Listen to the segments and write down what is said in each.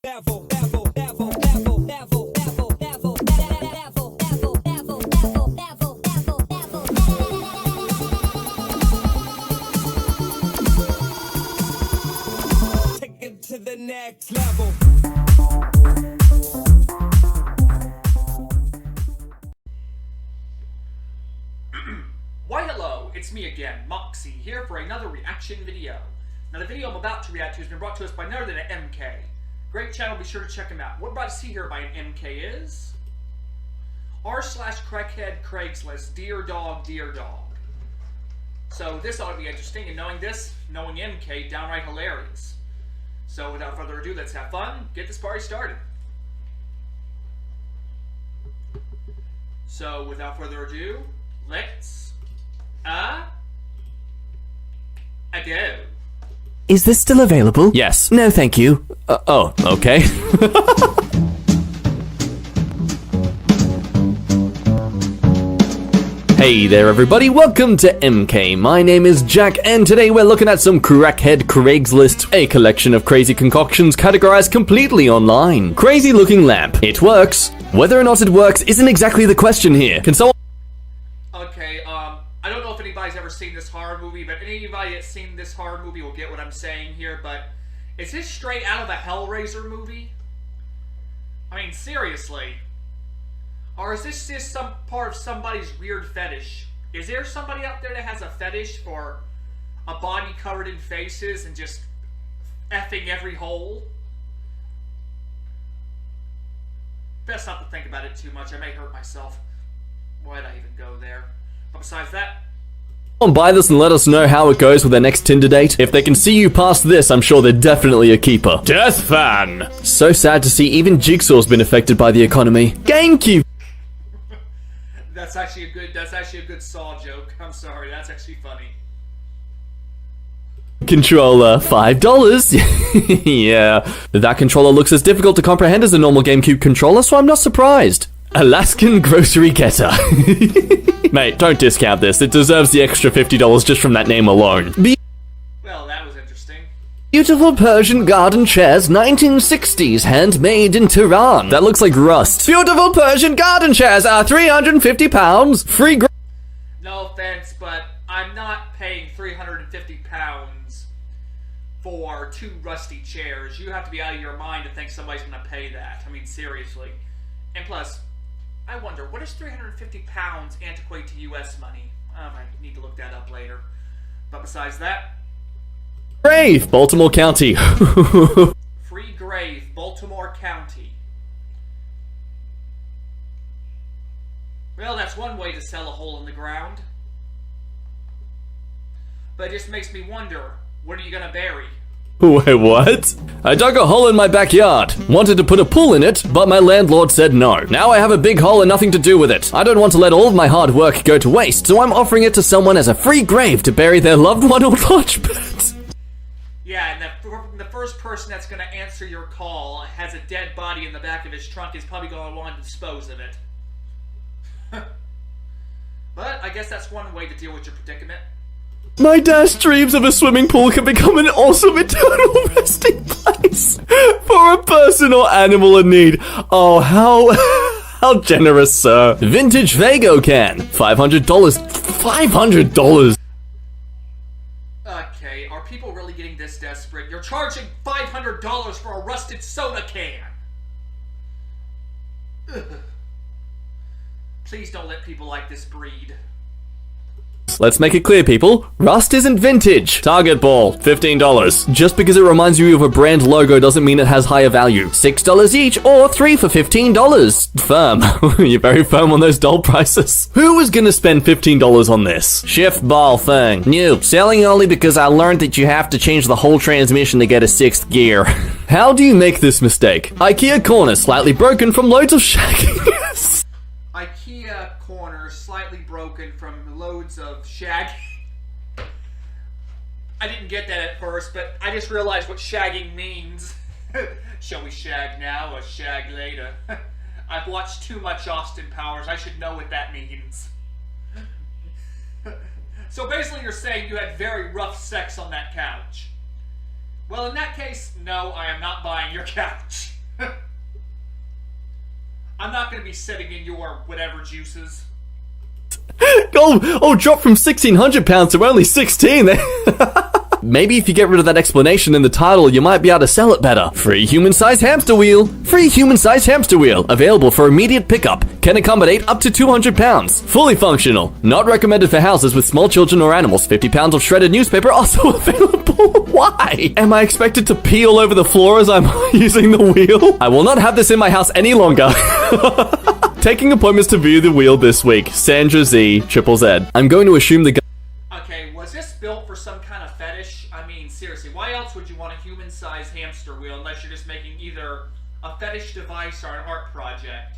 Take it to the next level. Why hello, it's me again, Moxie, here for another reaction video. Now the video I'm about to react to has been brought to us by none other than MK. Great channel, be sure to check him out. What we're about to see here by an MK is r/Crackheadcraiglist, Dear Dog, Dear Dog. So this ought to be interesting, and knowing this, knowing MK, downright hilarious. So without further ado, let's have fun, get this party started. So without further ado, let's go. Is this still available? Yes. No, thank you. Oh, okay. Hey there everybody, welcome to MK. My name is Jack, and today we're looking at some Crackhead Craigslist, a collection of crazy concoctions categorized completely online. Crazy looking lamp. It works. Whether or not it works isn't exactly the question here. Can someone... Okay, I don't know if anybody's ever seen this horror movie, but anybody that's seen this horror movie will get what I'm saying here, but is this straight out of a Hellraiser movie? I mean, seriously. Or is this just some part of somebody's weird fetish? Is there somebody out there that has a fetish for a body covered in faces and just effing every hole? Best not to think about it too much, I may hurt myself. Why'd I even go there? But besides that, buy this and let us know how it goes with their next Tinder date. If they can see you past this, I'm sure they're definitely a keeper. Death fan! So sad to see even Jigsaw's been affected by the economy. GameCube! that's actually a good Saw joke. I'm sorry, that's actually funny. Controller, $5. Yeah. That controller looks as difficult to comprehend as a normal GameCube controller, so I'm not surprised. Alaskan grocery getter. Mate, don't discount this. It deserves the extra $50 just from that name alone. Well, that was interesting. Beautiful Persian garden chairs, 1960s, handmade in Tehran. That looks like rust. Beautiful Persian garden chairs are £350. Free No offense, but I'm not paying £350 for two rusty chairs. You have to be out of your mind to think somebody's gonna pay that. I mean, seriously. And plus, I wonder, what is £350 antiquate to US money? I need to look that up later. But besides that, Grave, Baltimore County. Free Grave, Baltimore County. Well, that's one way to sell a hole in the ground. But it just makes me wonder, what are you gonna bury? Wait, what? I dug a hole in my backyard. Wanted to put a pool in it, but my landlord said no. Now I have a big hole and nothing to do with it. I don't want to let all of my hard work go to waste, so I'm offering it to someone as a free grave to bury their loved one or lodge pet. Yeah, and the first person that's gonna answer your call has a dead body in the back of his trunk is probably gonna want to dispose of it. But I guess that's one way to deal with your predicament. My dash dreams of a swimming pool can become an awesome eternal resting place for a person or animal in need. Oh, how generous, sir. Vintage Vago can, $500. $500. Okay, are people really getting this desperate? You're charging $500 for a rusted soda can. Ugh. Please don't let people like this breed. Let's make it clear, people. Rust isn't vintage. Target ball, $15. Just because it reminds you of a brand logo doesn't mean it has higher value. $6 each, or 3 for $15. Firm. You're very firm on those doll prices. Who was gonna spend $15 on this? Shift ball thing. New. Selling only because I learned that you have to change the whole transmission to get a 6th gear. How do you make this mistake? IKEA corner slightly broken from loads of shagging. IKEA corner slightly broken from loads of shagging. I didn't get that at first, but I just realized what shagging means. Shall we shag now or shag later? I've watched too much Austin Powers. I should know what that means. So basically you're saying you had very rough sex on that couch. Well, in that case, no, I am not buying your couch. I'm not gonna be sitting in your whatever juices. Drop from 1,600 pounds to only 16. Maybe if you get rid of that explanation in the title, you might be able to sell it better. Free human-sized hamster wheel. Free human-sized hamster wheel. Available for immediate pickup. Can accommodate up to 200 pounds. Fully functional. Not recommended for houses with small children or animals. 50 pounds of shredded newspaper also available. Why? Am I expected to pee all over the floor as I'm using the wheel? I will not have this in my house any longer. Taking appointments to view the wheel this week. Sandra Z, Triple Z. I'm going to assume the Okay, was this built for some kind of fetish? I mean, seriously, why else would you want a human-sized hamster wheel unless you're just making either a fetish device or an art project?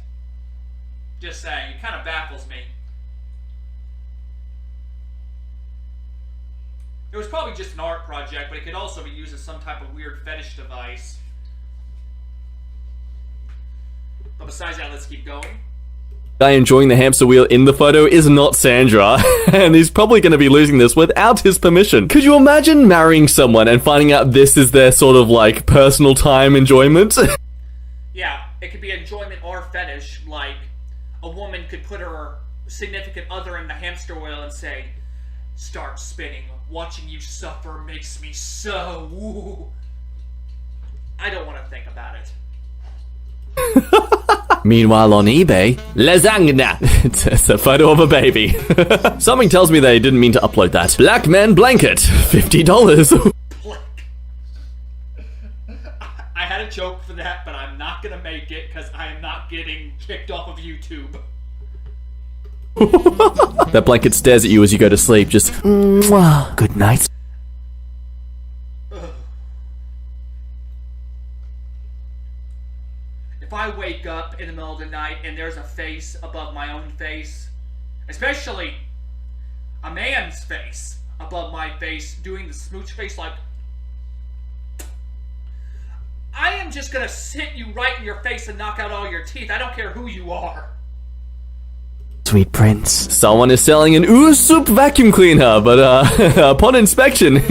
Just saying, it kind of baffles me. It was probably just an art project, but it could also be used as some type of weird fetish device. But besides that, let's keep going. guy enjoying the hamster wheel in the photo is not Sandra, and he's probably going to be losing this without his permission. Could you imagine marrying someone and finding out this is their sort of like personal time enjoyment? Yeah, it could be enjoyment or fetish. Like, a woman could put her significant other in the hamster wheel and say, "Start spinning. Watching you suffer makes me so woo." I don't want to think about it. Meanwhile on eBay, lasagna. It's a photo of a baby. Something tells me they didn't mean to upload that. Black man blanket, $50. I had a joke for that, but I'm not gonna make it because I am not getting kicked off of YouTube. That blanket stares at you as you go to sleep, just mwah, good night. If I wake up in the middle of the night and there's a face above my own face, especially a man's face above my face, doing the smooch face like, I am just gonna sit you right in your face and knock out all your teeth. I don't care who you are. Sweet prince. Someone is selling an Usup vacuum cleaner, but upon inspection...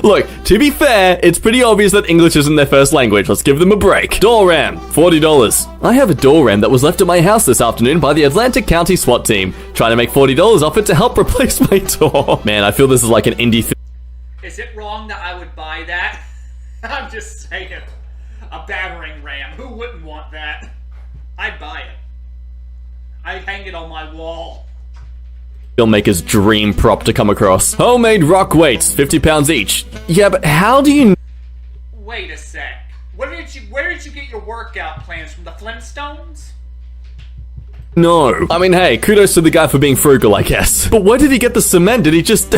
Look, to be fair, it's pretty obvious that English isn't their first language. Let's give them a break. Door ram, $40. I have a door ram that was left at my house this afternoon by the Atlantic County SWAT team. Trying to make $40 off it to help replace my door. Man, I feel this is like an indie thing. Is it wrong that I would buy that? I'm just saying. A battering ram. Who wouldn't want that? I'd buy it. I'd hang it on my wall. Filmmaker's dream prop to come across. Homemade rock weights, 50 pounds each. Yeah, but how do you... Wait a sec. Where did you get your workout plans from? The Flintstones? No. I mean, hey, kudos to the guy for being frugal, I guess. But where did he get the cement? Did he just,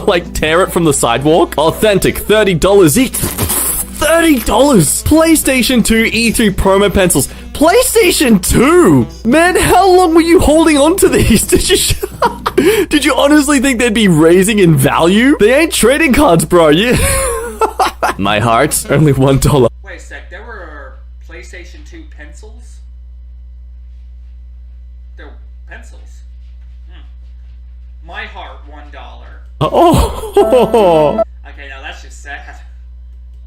like, tear it from the sidewalk? Authentic, $30 each. $30! PlayStation 2 E3 promo pencils. PlayStation 2? Man, how long were you holding on to these? Did you honestly think they'd be raising in value? They ain't trading cards, bro. Yeah. My heart, only $1. Wait a sec, there were PlayStation 2 pencils? They're pencils. My heart, $1. Oh. Okay, now that's just sad.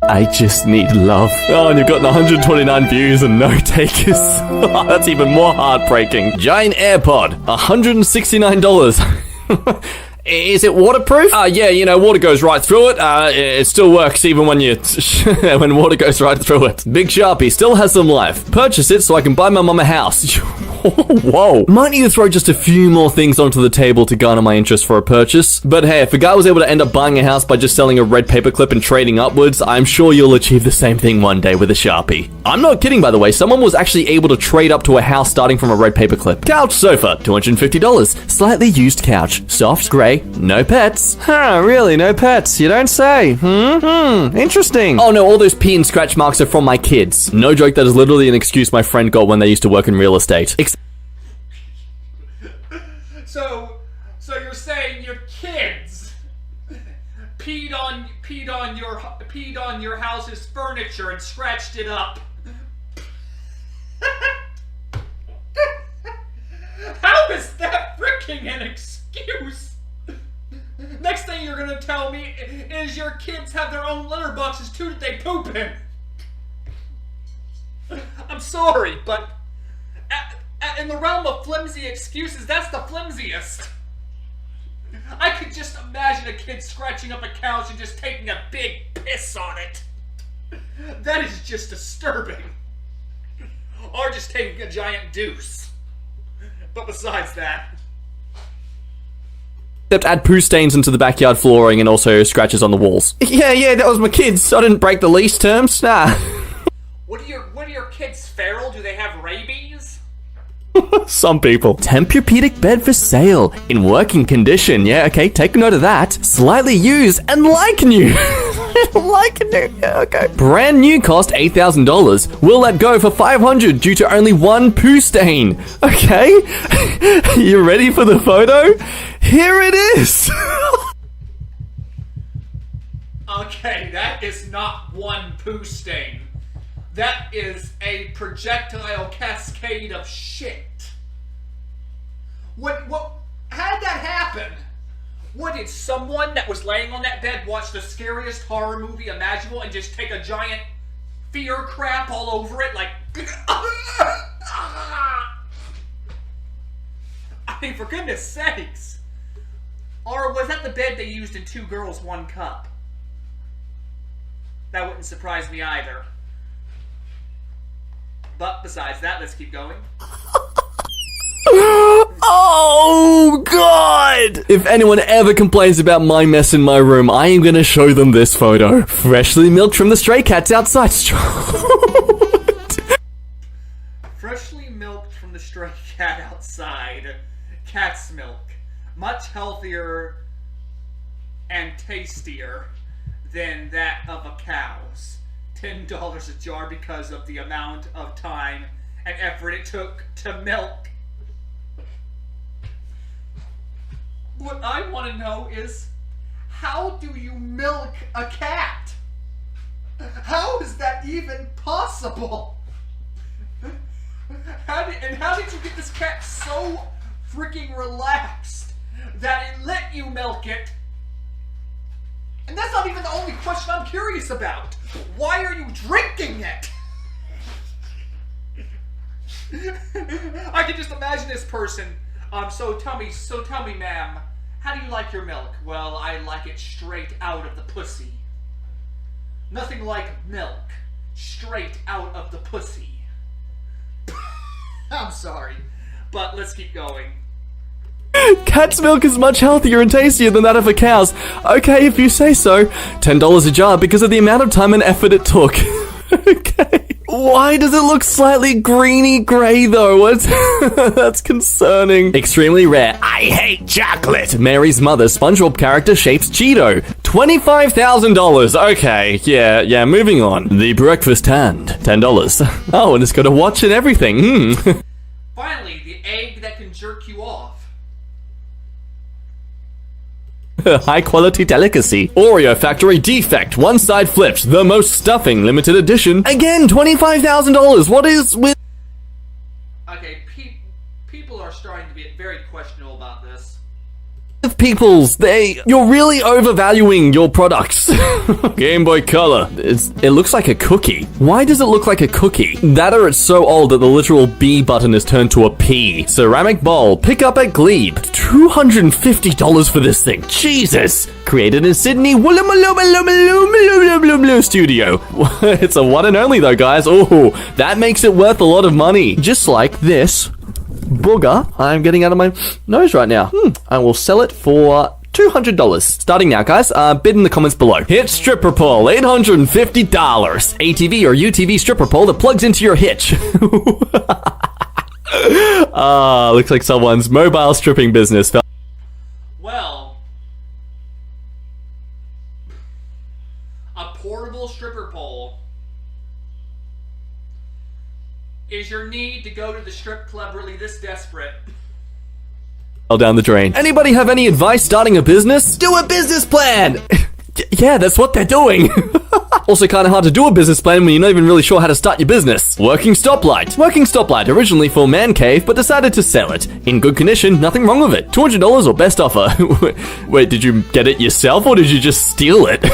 I just need love. Oh, and you've gotten 129 views and no takers. That's even more heartbreaking. Giant AirPod, $169. Is it waterproof? Yeah, you know, water goes right through it. It still works even when when water goes right through it. Big Sharpie still has some life. Purchase it so I can buy my mum a house. Whoa. Might need to throw just a few more things onto the table to garner my interest for a purchase. But hey, if a guy was able to end up buying a house by just selling a red paperclip and trading upwards, I'm sure you'll achieve the same thing one day with a Sharpie. I'm not kidding, by the way. Someone was actually able to trade up to a house starting from a red paperclip. Couch sofa, $250. Slightly used couch. Soft gray. No pets. Huh, really? No pets? You don't say. Interesting. Oh no, all those pee and scratch marks are from my kids. No joke, that is literally an excuse my friend got when they used to work in real estate. So you're saying your kids peed on your house's furniture and scratched it up? How is that freaking an excuse? Next thing you're gonna tell me is your kids have their own litter boxes too that they poop in. I'm sorry, but in the realm of flimsy excuses, that's the flimsiest. I could just imagine a kid scratching up a couch and just taking a big piss on it. That is just disturbing. Or just taking a giant deuce. But besides that... Except add poo stains into the backyard flooring and also scratches on the walls. Yeah, that was my kids. I didn't break the lease terms. Nah. What are your kids feral? Do they have rabies? Some people. Tempur-Pedic bed for sale. In working condition. Yeah, okay, take note of that. Slightly used and like new. Like new. Yeah, okay. Brand new cost $8,000. We'll let go for $500 due to only one poo stain. Okay. You ready for the photo? Here it is. Okay, that is not one poo stain. That is a projectile cascade of shit. How did that happen? What, did someone that was laying on that bed watch the scariest horror movie imaginable and just take a giant fear crap all over it? Like, I mean, for goodness sakes. Or was that the bed they used in Two Girls, One Cup? That wouldn't surprise me either. But besides that, let's keep going. Oh, God! If anyone ever complains about my mess in my room, I am gonna show them this photo. Freshly milked from the stray cats outside. Freshly milked from the stray cat outside. Cat's milk. Much healthier and tastier than that of a cow's. $10 a jar because of the amount of time and effort it took to milk. What I want to know is, how do you milk a cat? How is that even possible? How did you get this cat so freaking relaxed that it let you milk it? And that's not even the only question I'm curious about. Why are you drinking it? I can just imagine this person. So tell me, ma'am, how do you like your milk? Well, I like it straight out of the pussy. Nothing like milk straight out of the pussy. I'm sorry, but let's keep going. Cat's milk is much healthier and tastier than that of a cow's. Okay, if you say so. $10 a jar because of the amount of time and effort it took. Okay. Why does it look slightly greeny grey though? What's that's concerning. Extremely rare. I hate chocolate. Mary's mother, SpongeBob character shapes Cheeto. $25,000. Okay, yeah, moving on. The breakfast hand. $10. Oh, and it's got a watch and everything. Finally, the egg that can jerk you off. High quality delicacy. Oreo factory defect. One side flipped. The most stuffing. Limited edition. Again, $25,000. What is with... Okay, people are starting to be very questionable about this. Peoples, you're really overvaluing your products. Game Boy Color. It looks like a cookie. Why does it look like a cookie? That or it's so old that the literal B button is turned to a P. Ceramic bowl. Pick up at Glebe. $250 for this thing. Jesus. Created in Sydney. Studio. It's a one and only though, guys. Oh, that makes it worth a lot of money. Just like this booger I'm getting out of my nose right now. I will sell it for $200. Starting now, guys. Bid in the comments below. Hitch stripper pole, $850. ATV or UTV stripper pole that plugs into your hitch. Looks like someone's mobile stripping business. Well, a portable stripper pole is your need to go to the strip club really this desperate? Down the drain. Anybody have any advice starting a business? Do a business plan! Yeah, that's what they're doing. Also kinda hard to do a business plan when you're not even really sure how to start your business. Working stoplight. Working stoplight, originally for man cave, but decided to sell it. In good condition, nothing wrong with it. $200 or best offer. Wait, did you get it yourself or did you just steal it?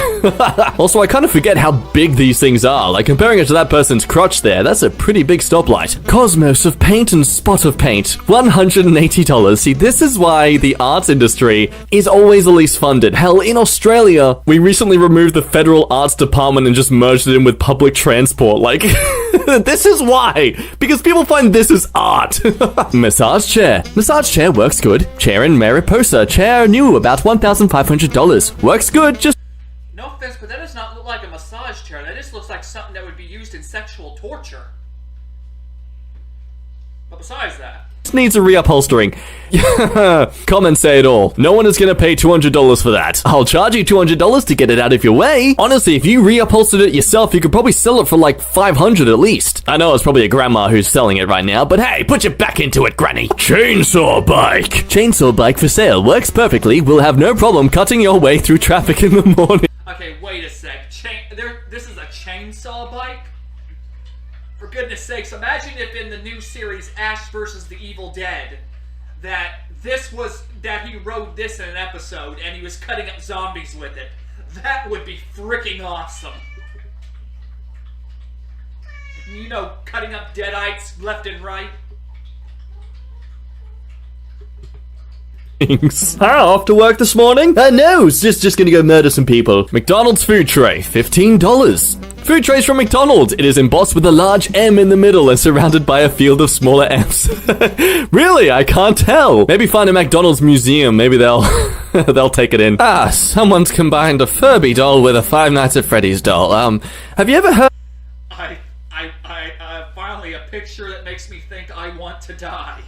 Also, I kind of forget how big these things are. Like, comparing it to that person's crotch there, that's a pretty big stoplight. Cosmos of paint and spot of paint. $180. See, this is why the arts industry is always the least funded. Hell, in Australia, we recently removed the federal arts department and just merged it in with public transport. Like, this is why. Because people find this as art. Massage chair. Massage chair works good. Chair in Mariposa. Chair new, about $1,500. Works good, just... No offense, but that does not look like a massage chair. That just looks like something that would be used in sexual torture. But besides that... needs a reupholstering. Comments say it all. No one is gonna pay $200 for that. I'll charge you $200 to get it out of your way. Honestly, if you reupholstered it yourself, you could probably sell it for like $500 at least. I know it's probably a grandma who's selling it right now, but hey, put your back into it, granny. Chainsaw bike. Chainsaw bike for sale. Works perfectly. Will have no problem cutting your way through traffic in the morning. Okay, wait a sec. This is a chainsaw bike? For goodness sakes, imagine if in the new series Ash vs. the Evil Dead, that he rode this in an episode and he was cutting up zombies with it. That would be freaking awesome. You know, cutting up deadites left and right. Off to work this morning? No, it's just gonna go murder some people. McDonald's food tray, $15. Food trays from McDonald's. It is embossed with a large M in the middle and surrounded by a field of smaller M's. Really? I can't tell. Maybe find a McDonald's museum. Maybe they'll they'll take it in. Someone's combined a Furby doll with a Five Nights at Freddy's doll. Have you ever heard... Finally a picture that makes me think I want to die.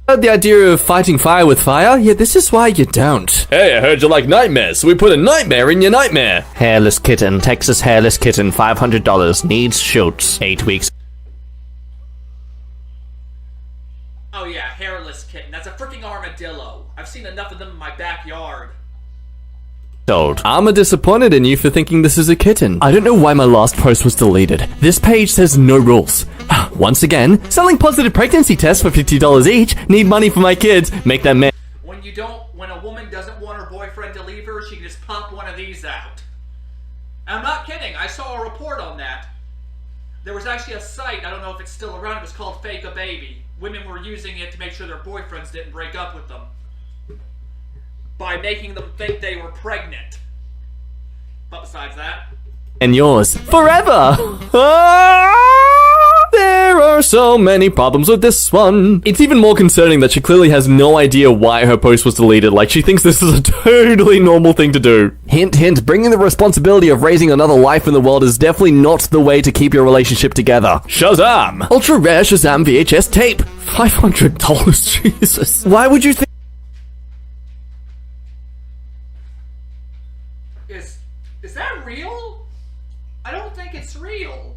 The idea of fighting fire with fire? Yeah, this is why you don't. Hey, I heard you like nightmares, so we put a nightmare in your nightmare. Hairless kitten, Texas hairless kitten, $500. Needs shoots. 8 weeks. Oh yeah, hairless kitten. That's a freaking armadillo. I've seen enough of them in my backyard. Old. I'm disappointed in you for thinking this is a kitten. I don't know why my last post was deleted. This page says no rules. Once again, selling positive pregnancy tests for $50 each. Need money for my kids. Make that man. When a woman doesn't want her boyfriend to leave her, she can just pop one of these out. I'm not kidding. I saw a report on that. There was actually a site, I don't know if it's still around, it was called Fake a Baby. Women were using it to make sure their boyfriends didn't break up with them by making them think they were pregnant. But besides that... And yours. Forever! There are so many problems with this one. It's even more concerning that she clearly has no idea why her post was deleted. Like, she thinks this is a totally normal thing to do. Hint, hint, bringing the responsibility of raising another life in the world is definitely not the way to keep your relationship together. Shazam! Ultra rare Shazam VHS tape. $500, Jesus. Why would you think... Is that real? I don't think it's real.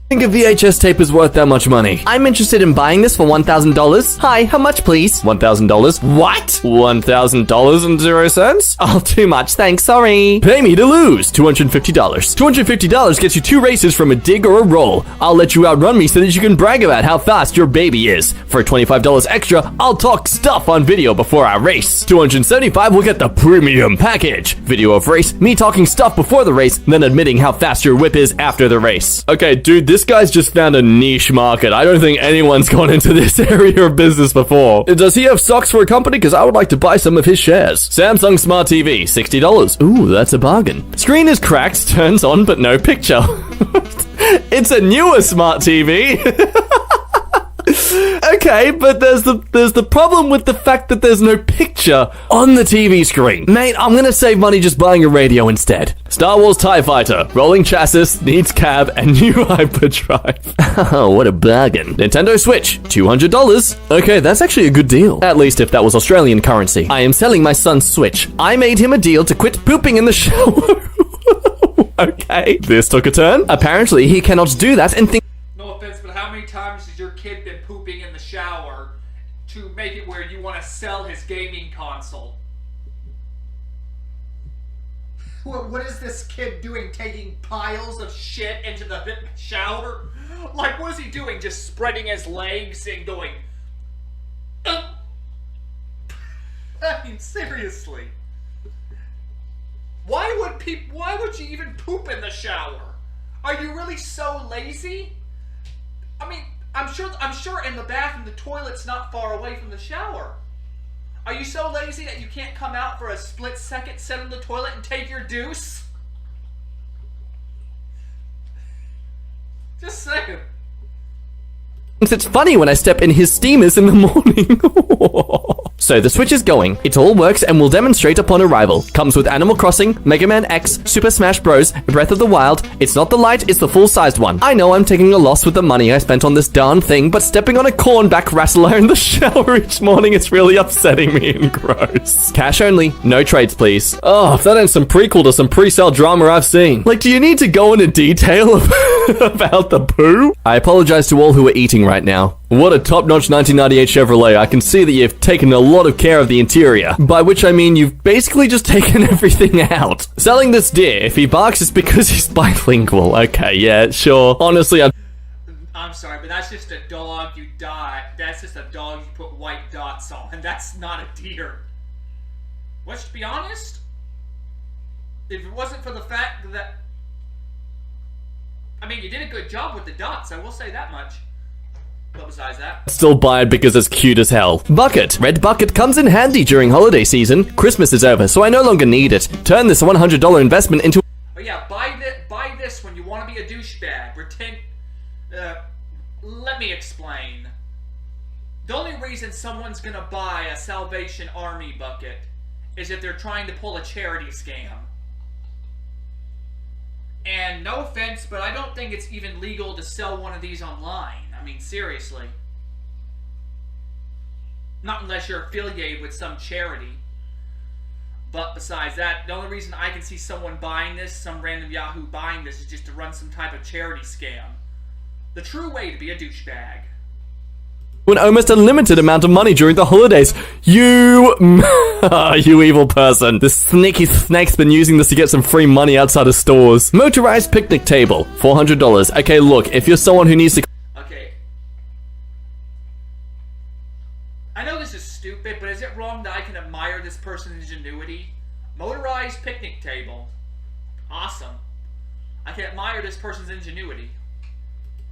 Think a VHS tape is worth that much money. I'm interested in buying this for $1,000. Hi, how much please? $1,000. What? $1,000.00? Oh, too much, thanks, sorry. Pay me to lose. $250. $250 gets you 2 races from a dig or a roll. I'll let you outrun me so that you can brag about how fast your baby is. For $25 extra, I'll talk stuff on video before I race. $275 will get the premium package. Video of race, me talking stuff before the race, then admitting how fast your whip is after the race. Okay, dude, this guy's just found a niche market. I don't think anyone's gone into this area of business before. Does he have socks for a company? Because I would like to buy some of his shares. Samsung Smart TV, $60. Ooh, that's a bargain. Screen is cracked, turns on, but no picture. It's a newer smart TV. Okay, but there's the problem with the fact that there's no picture on the TV screen. Mate, I'm gonna save money just buying a radio instead. Star Wars TIE Fighter, rolling chassis, needs cab, and new hyperdrive. Oh, what a bargain. Nintendo Switch, $200. Okay, that's actually a good deal. At least if that was Australian currency. I am selling my son's Switch. I made him a deal to quit pooping in the shower. Okay, this took a turn. Apparently, he cannot do that and think... No offense, but how many times has your kid been pooping in the shower to make it where you want to sell his gaming console? what is this kid doing, taking piles of shit into the shower? Like, what is he doing? Just spreading his legs and going... I mean, seriously. Why would you even poop in the shower? Are you really so lazy? I mean, I'm sure in the bathroom the toilet's not far away from the shower. Are you so lazy that you can't come out for a split second, sit on the toilet, and take your deuce? Just saying. It's funny when I step in his steamers in the morning. So the Switch is going, it all works and will demonstrate upon arrival. Comes with Animal Crossing, Mega Man X, Super Smash Bros, Breath of the Wild. It's not the Lite, it's the full-sized one. I know I'm taking a loss with the money I spent on this darn thing, but stepping on a cornback rattler in the shower each morning is really upsetting me and gross. Cash only, no trades please. Oh, if that ain't some prequel to some pre-sale drama I've seen. Like, do you need to go into detail about the poo? I apologize to all who are eating right now. What a top-notch 1998 Chevrolet. I can see that you've taken a lot of care of the interior. By which I mean you've basically just taken everything out. Selling this deer, if he barks it's because he's bilingual. Okay, yeah, sure. Honestly, I'm sorry, but that's just a dog that's just a dog you put white dots on. And that's not a deer. Let's be honest. If it wasn't for the fact that... I mean, you did a good job with the dots, I will say that much. But besides that... Still buy it because it's cute as hell. Bucket. Red bucket comes in handy during holiday season. Christmas is over, so I no longer need it. Turn this $100 investment into... But yeah, buy this when you want to be a douchebag. Pretend... let me explain. The only reason someone's gonna buy a Salvation Army bucket is if they're trying to pull a charity scam. And no offense, but I don't think it's even legal to sell one of these online. I mean, seriously. Not unless you're affiliated with some charity. But besides that, the only reason I can see someone buying this, some random Yahoo buying this, is just to run some type of charity scam. The true way to be a douchebag. An almost unlimited amount of money during the holidays. You evil person. This sneaky snake's been using this to get some free money outside of stores. Motorized picnic table, $400. Okay, look, if you're someone who needs to... Okay. I know this is stupid, but is it wrong that I can admire this person's ingenuity? Motorized picnic table. Awesome. I can admire this person's ingenuity.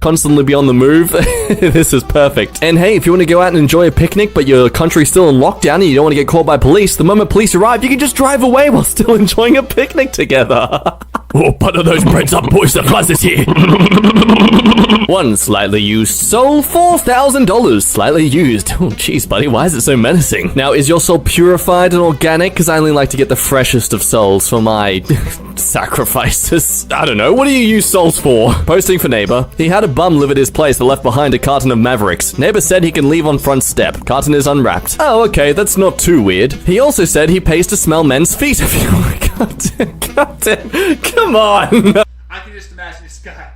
Constantly be on the move. This is perfect. And hey, if you want to go out and enjoy a picnic, but your country's still in lockdown and you don't want to get caught by police, the moment police arrive, you can just drive away while still enjoying a picnic together. Oh, butter those breads up, boys, the class is here. One slightly used soul, $4,000. Slightly used. Oh, jeez, buddy, why is it so menacing? Now, is your soul purified and organic? Because I only like to get the freshest of souls for my sacrifices. I don't know. What do you use souls for? Posting for neighbor. He had a bum live at his place that left behind a carton of Mavericks. Neighbor said he can leave on front step. Carton is unwrapped. Oh, okay, that's not too weird. He also said he pays to smell men's feet if you... God damn. Come on. I can just imagine this guy.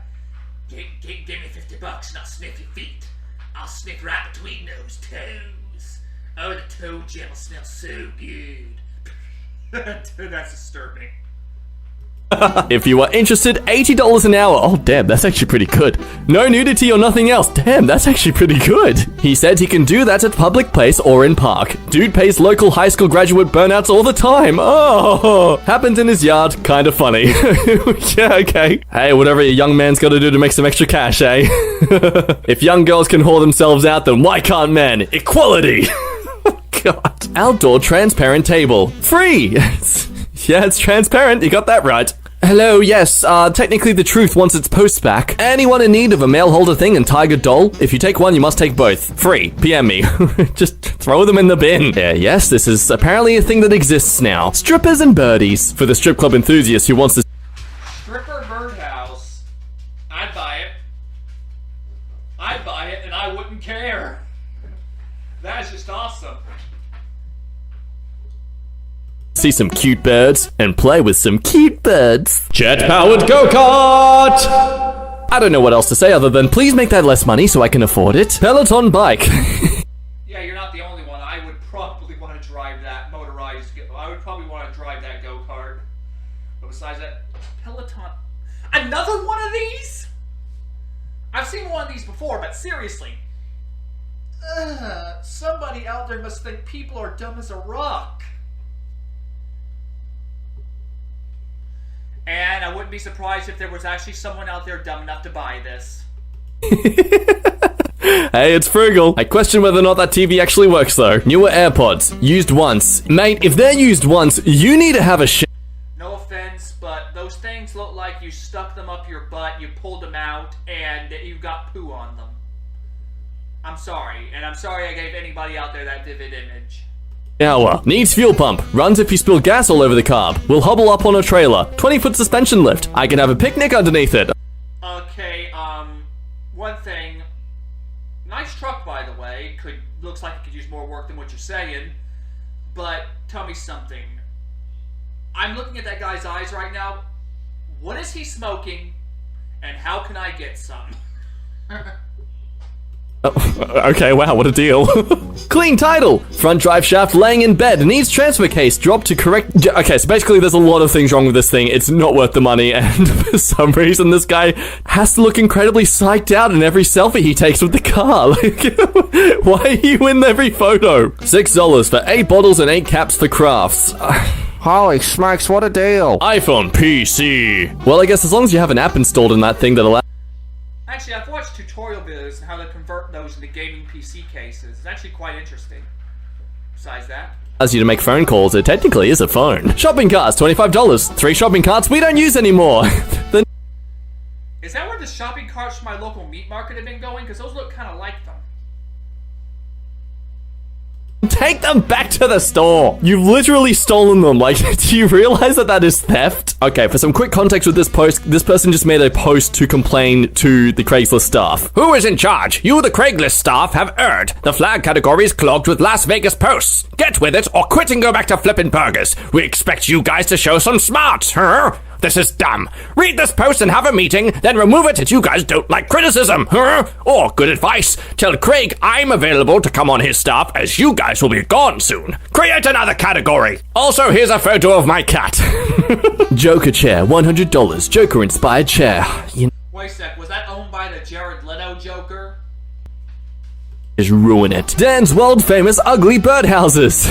Give me $50 and I'll sniff your feet. I'll sniff right between those toes. Oh, the toe gel smells so good. That's disturbing. If you are interested, $80 an hour. Oh, damn, that's actually pretty good. No nudity or nothing else. Damn, that's actually pretty good. He said he can do that at public place or in park. Dude pays local high school graduate burnouts all the time. Oh, happens in his yard. Kind of funny. Yeah, okay. Hey, whatever a young man's got to do to make some extra cash, eh? If young girls can whore themselves out, then why can't men? Equality. God. Outdoor transparent table. Free. Yeah, it's transparent. You got that right. Hello, yes, technically the truth wants its posts back. Anyone in need of a mail holder thing and tiger doll? If you take one, you must take both. Free. PM me. Just throw them in the bin. Yeah, yes, this is apparently a thing that exists now. Strippers and birdies. For the strip club enthusiast who wants to... Stripper birdhouse. I'd buy it. I'd buy it and I wouldn't care. That is just awesome. See some cute birds and play with some cute birds. Jet-powered go-kart! I don't know what else to say other than please make that less money so I can afford it. Peloton bike. Yeah, you're not the only one. I would probably want to drive that motorized... I would probably want to drive that go-kart. But besides besides that, Peloton. Another one of these? I've seen one of these before, but seriously. Somebody out there must think people are dumb as a rock. And I wouldn't be surprised if there was actually someone out there dumb enough to buy this. Hey, it's Frugal. I question whether or not that TV actually works though. Newer AirPods, used once. Mate, if they're used once, you need to have a No offense, but those things look like you stuck them up your butt, you pulled them out, and you got poo on them. I'm sorry, and I'm sorry I gave anybody out there that vivid image. shower. Needs fuel pump. Runs if you spill gas all over the carb. Will hobble up on a trailer. 20-foot suspension lift. I can have a picnic underneath it. Okay, one thing. Nice truck, by the way. Looks like it could use more work than what you're saying. But tell me something. I'm looking at that guy's eyes right now. What is he smoking? And how can I get some? Okay, wow, what a deal. Clean title. Front drive shaft laying in bed. Needs transfer case. Dropped to correct... Okay, so basically there's a lot of things wrong with this thing. It's not worth the money, and for some reason this guy has to look incredibly psyched out in every selfie he takes with the car. Like, why are you in every photo? $6 for 8 bottles and 8 caps for crafts. Holy smokes, what a deal. iPhone PC. Well, I guess as long as you have an app installed in that thing that allows... Actually, I've watched tutorial videos on how to convert those into gaming PC cases. It's actually quite interesting. Besides that, allows you to make phone calls. It technically is a phone. Shopping carts, $25. 3 shopping carts we don't use anymore. is that where the shopping carts from my local meat market have been going? Because those look kind of like them. Take them back to the store. You've literally stolen them. Like, do you realize that that is theft? Okay, for some quick context with this post, this person just made a post to complain to the Craigslist staff. Who is in charge? You, the Craigslist staff, have erred. The flag category is clogged with Las Vegas posts. Get with it or quit and go back to flipping burgers. We expect you guys to show some smarts, huh? This is dumb. Read this post and have a meeting, then remove it if you guys don't like criticism, huh? Or good advice, tell Craig I'm available to come on his staff as you guys will be gone soon. Create another category. Also, here's a photo of my cat. Joker chair, $100. Joker inspired chair. You Wait a sec, was that owned by the Jared Leto Joker? just ruin it. Dan's world famous ugly birdhouses.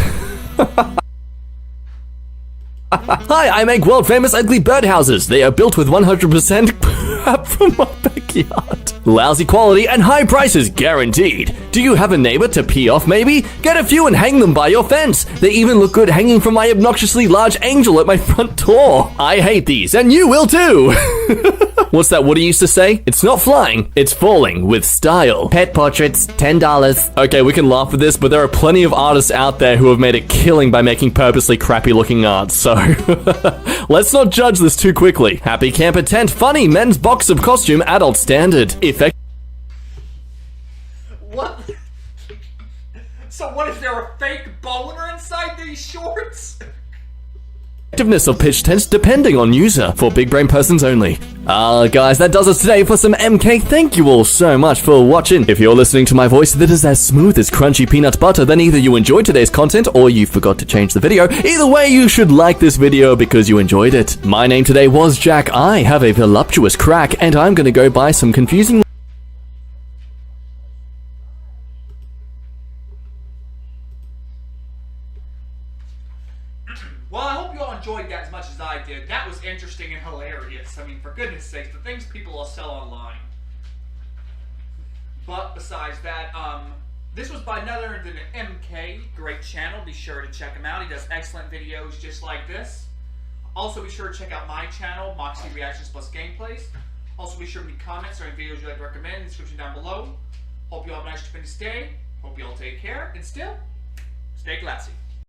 Hi, I make world famous ugly birdhouses. They are built with 100% crap from my backyard. Lousy quality and high prices guaranteed. Do you have a neighbor to pee off maybe? Get a few and hang them by your fence. They even look good hanging from my obnoxiously large angel at my front door. I hate these and you will too. What's that Woody used to say? It's not flying, it's falling with style. Pet portraits, $10. Okay, we can laugh at this, but there are plenty of artists out there who have made a killing by making purposely crappy looking art, so let's not judge this too quickly. Happy Camper Tent, funny, men's box of costume, adult standard. What? So what, is there a fake boner inside these shorts? Effectiveness of pitch tents depending on user, for big brain persons only. Guys, that does it today for some MK. Thank you all so much for watching. If you're listening to my voice that is as smooth as crunchy peanut butter, then either you enjoyed today's content or you forgot to change the video. Either way, you should like this video because you enjoyed it. My name today was Jack. I have a voluptuous crack, and I'm gonna go buy some confusing Well, I hope you all enjoyed that as much as I did. That was interesting and hilarious. I mean, for goodness sakes, the things people will sell online. But besides that, this was by none other than MK. Great channel. Be sure to check him out. He does excellent videos just like this. Also, be sure to check out my channel, Moxie Reactions Plus Gameplays. Also, be sure to leave comments or any videos you'd like to recommend in the description down below. Hope you all have a nice stupendous day. Hope you all take care. And still, stay classy.